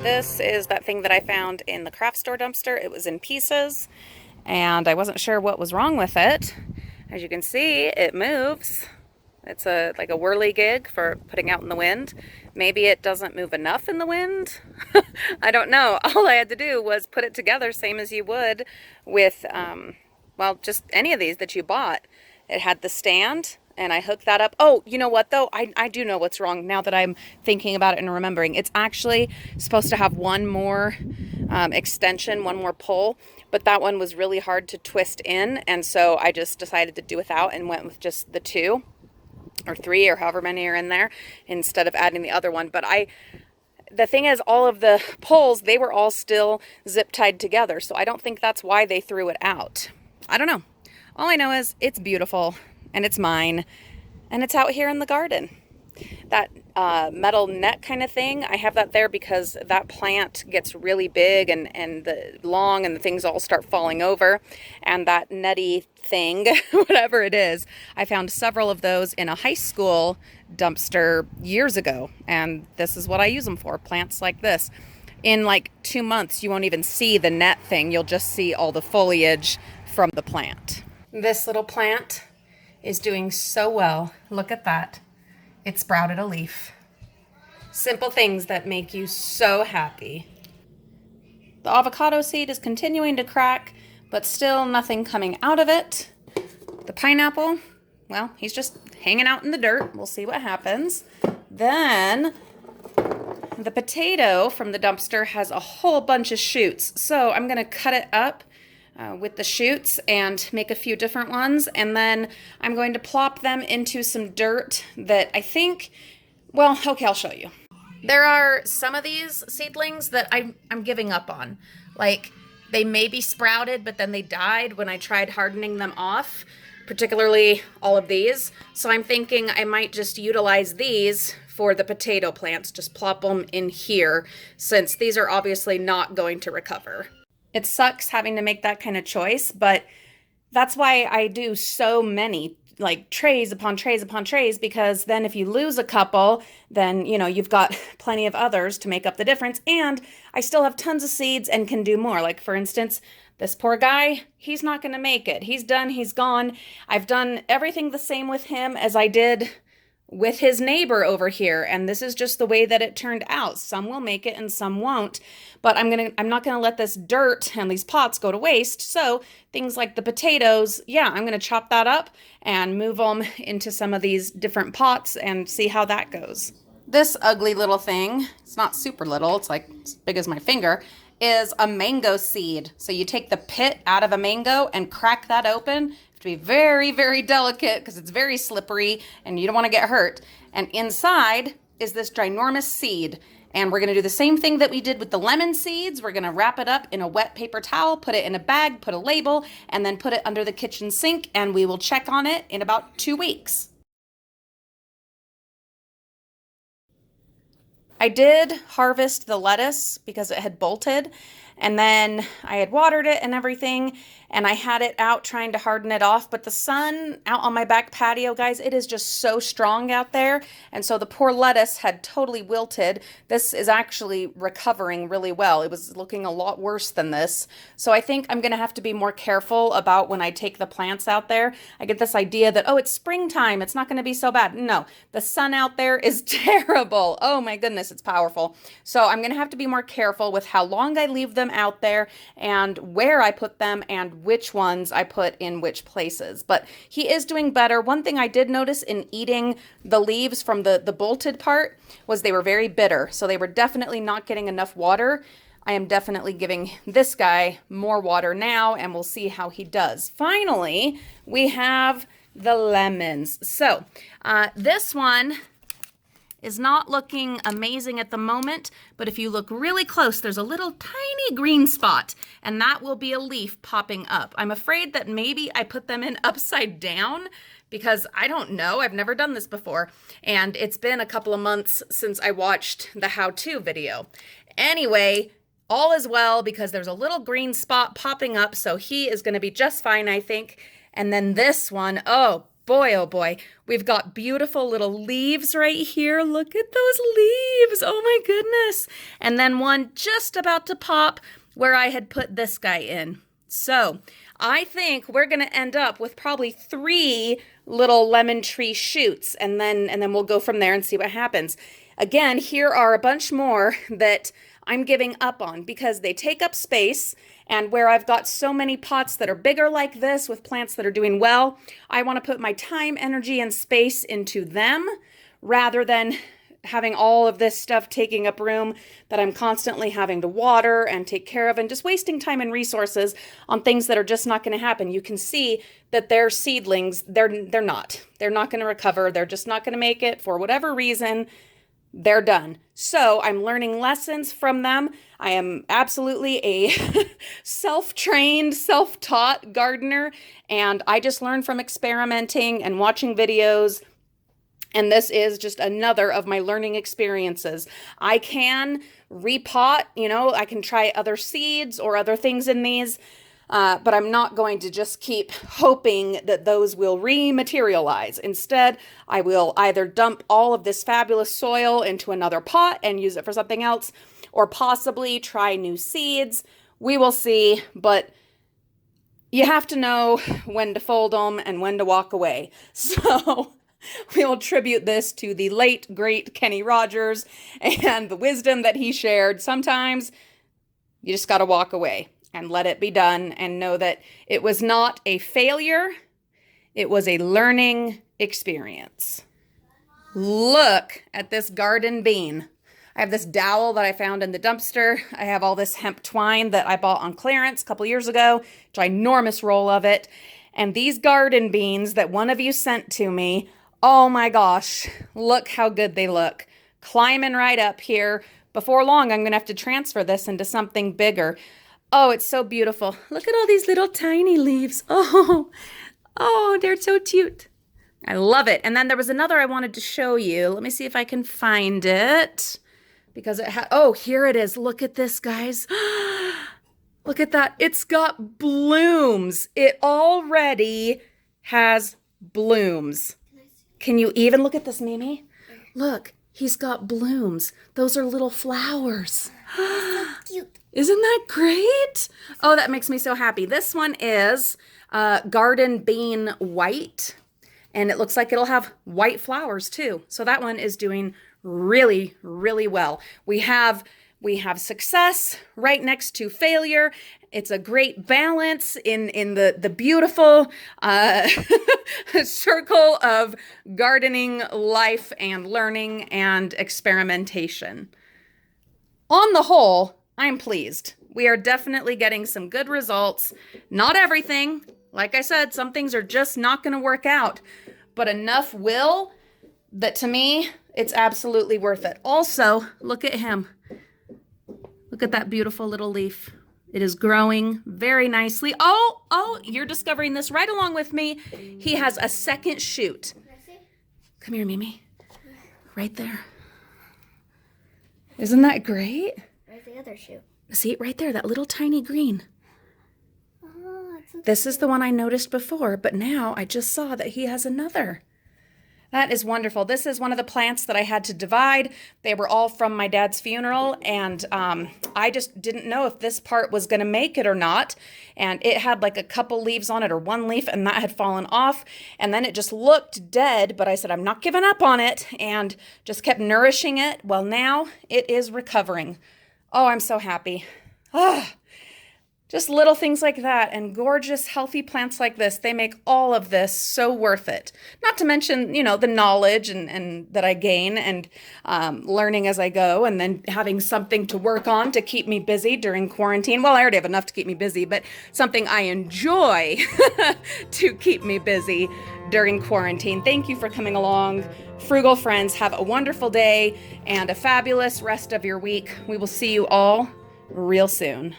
This is that thing that I found in the craft store dumpster. It was in pieces, and I wasn't sure what was wrong with it. As you can see, it moves. It's like a whirligig for putting out in the wind. Maybe it doesn't move enough in the wind. I don't know. All I had to do was put it together, same as you would with, well, just any of these that you bought. It had the stand, and I hooked that up. Oh, you know what though? I do know what's wrong now that I'm thinking about it and remembering. It's actually supposed to have one more extension, one more pull, but that one was really hard to twist in, and so I just decided to do without and went with just the 2 or 3 or however many are in there instead of adding the other one. But the thing is, all of the poles, they were all still zip tied together, so I don't think that's why they threw it out. I don't know. All I know is it's beautiful, and it's mine, and it's out here in the garden. That metal net kind of thing, I have that there because that plant gets really big and the long, and the things all start falling over. And that netty thing, whatever it is, I found several of those in a high school dumpster years ago, and this is what I use them for, plants like this. In like 2 months, you won't even see the net thing. You'll just see all the foliage from the plant. This little plant is doing so well. Look at that. It sprouted a leaf. Simple things that make you so happy. The avocado seed is continuing to crack, but still nothing coming out of it. The pineapple, well, he's just hanging out in the dirt. We'll see what happens. Then the potato from the dumpster has a whole bunch of shoots, so I'm going to cut it up with the shoots and make a few different ones, and then I'm going to plop them into some dirt that I think, well, okay, I'll show you. There are some of these seedlings that I'm giving up on. Like, they maybe sprouted, but then they died when I tried hardening them off, particularly all of these. So I'm thinking I might just utilize these for the potato plants, just plop them in here, since these are obviously not going to recover. It sucks having to make that kind of choice, but that's why I do so many, like trays upon trays upon trays, because then if you lose a couple, then, you know, you've got plenty of others to make up the difference, and I still have tons of seeds and can do more. Like, for instance, this poor guy, he's not going to make it. He's done, he's gone. I've done everything the same with him as I did with his neighbor over here, and this is just the way that it turned out. Some will make it and some won't, but I'm not gonna let this dirt and these pots go to waste. So things like the potatoes, yeah, I'm gonna chop that up and move them into some of these different pots and see how that goes. This ugly little thing, it's not super little, it's like as big as my finger, is a mango seed. So you take the pit out of a mango and crack that open. To be very, very delicate because it's very slippery and you don't want to get hurt. And inside is this ginormous seed. And we're going to do the same thing that we did with the lemon seeds. We're going to wrap it up in a wet paper towel, put it in a bag, put a label, and then put it under the kitchen sink, and we will check on it in about 2 weeks. I did harvest the lettuce because it had bolted, and then I had watered it and everything, and I had it out trying to harden it off, but the sun out on my back patio, guys, it is just so strong out there, and so the poor lettuce had totally wilted. This is actually recovering really well. It was looking a lot worse than this, so I think I'm going to have to be more careful about when I take the plants out there. I get this idea that, oh, it's springtime, it's not going to be so bad. No, the sun out there is terrible. Oh my goodness, it's powerful. So I'm going to have to be more careful with how long I leave them out there and where I put them and which ones I put in which places. But he is doing better. One thing I did notice in eating the leaves from the bolted part was they were very bitter. So they were definitely not getting enough water. I am definitely giving this guy more water now, and we'll see how he does. Finally, we have the lemons. So this one is not looking amazing at the moment, but if you look really close, there's a little tiny green spot, and that will be a leaf popping up. I'm afraid that maybe I put them in upside down because I don't know, I've never done this before, and it's been a couple of months since I watched the how-to video. Anyway, all is well because there's a little green spot popping up, so he is going to be just fine, I think. And then this one, oh boy, oh boy, we've got beautiful little leaves right here. Look at those leaves. Oh my goodness. And then one just about to pop where I had put this guy in. So I think we're going to end up with probably 3 little lemon tree shoots, and then we'll go from there and see what happens. Again, here are a bunch more that I'm giving up on because they take up space, and where I've got so many pots that are bigger like this with plants that are doing well, I want to put my time, energy, and space into them rather than having all of this stuff taking up room that I'm constantly having to water and take care of and just wasting time and resources on things that are just not going to happen. You can see that their seedlings, they're not going to recover. They're just not going to make it for whatever reason. They're done. So I'm learning lessons from them. I am absolutely a self-trained, self-taught gardener, and I just learn from experimenting and watching videos. And this is just another of my learning experiences. I can repot, I can try other seeds or other things in these, but I'm not going to just keep hoping that those will rematerialize. Instead, I will either dump all of this fabulous soil into another pot and use it for something else, or possibly try new seeds. We will see, but you have to know when to fold them and when to walk away. So we will tribute this to the late, great Kenny Rogers and the wisdom that he shared. Sometimes you just got to walk away and let it be done and know that it was not a failure. It was a learning experience. Look at this garden bean. I have this dowel that I found in the dumpster. I have all this hemp twine that I bought on clearance a couple years ago, ginormous roll of it. And these garden beans that one of you sent to me, oh my gosh, look how good they look. Climbing right up here. Before long, I'm going to have to transfer this into something bigger. Oh, it's so beautiful. Look at all these little tiny leaves. Oh, they're so cute. I love it. And then there was another I wanted to show you. Let me see if I can find it. Because it had, oh, here it is. Look at this, guys. Look at that. It's got blooms. It already has blooms. Can you even look at this, Mimi? Look, he's got blooms. Those are little flowers. So cute. Isn't that great? Oh, that makes me so happy. This one is Garden Bean White, and it looks like it'll have white flowers too. So that one is doing really, really well. We have success right next to failure. It's a great balance in the beautiful circle of gardening life and learning and experimentation. On the whole, I'm pleased. We are definitely getting some good results. Not everything. Like I said, some things are just not going to work out, but enough will that to me, it's absolutely worth it. Also, look at him. Look at that beautiful little leaf. It is growing very nicely. Oh, you're discovering this right along with me. He has a second shoot. Come here, Mimi. Right there. Isn't that great? Where's the other shoe? See it right there, that little tiny green. Oh, This is the one I noticed before, but now I just saw that he has another. That is wonderful. This is one of the plants that I had to divide. They were all from my dad's funeral, and I just didn't know if this part was going to make it or not. And it had like a couple leaves on it, or one leaf, and that had fallen off. And then it just looked dead, but I said, I'm not giving up on it, and just kept nourishing it. Well, now it is recovering. Oh, I'm so happy. Just little things like that and gorgeous, healthy plants like this, they make all of this so worth it. Not to mention, the knowledge and that I gain and learning as I go, and then having something to work on to keep me busy during quarantine. Well, I already have enough to keep me busy, but something I enjoy to keep me busy during quarantine. Thank you for coming along. Frugal friends, have a wonderful day and a fabulous rest of your week. We will see you all real soon.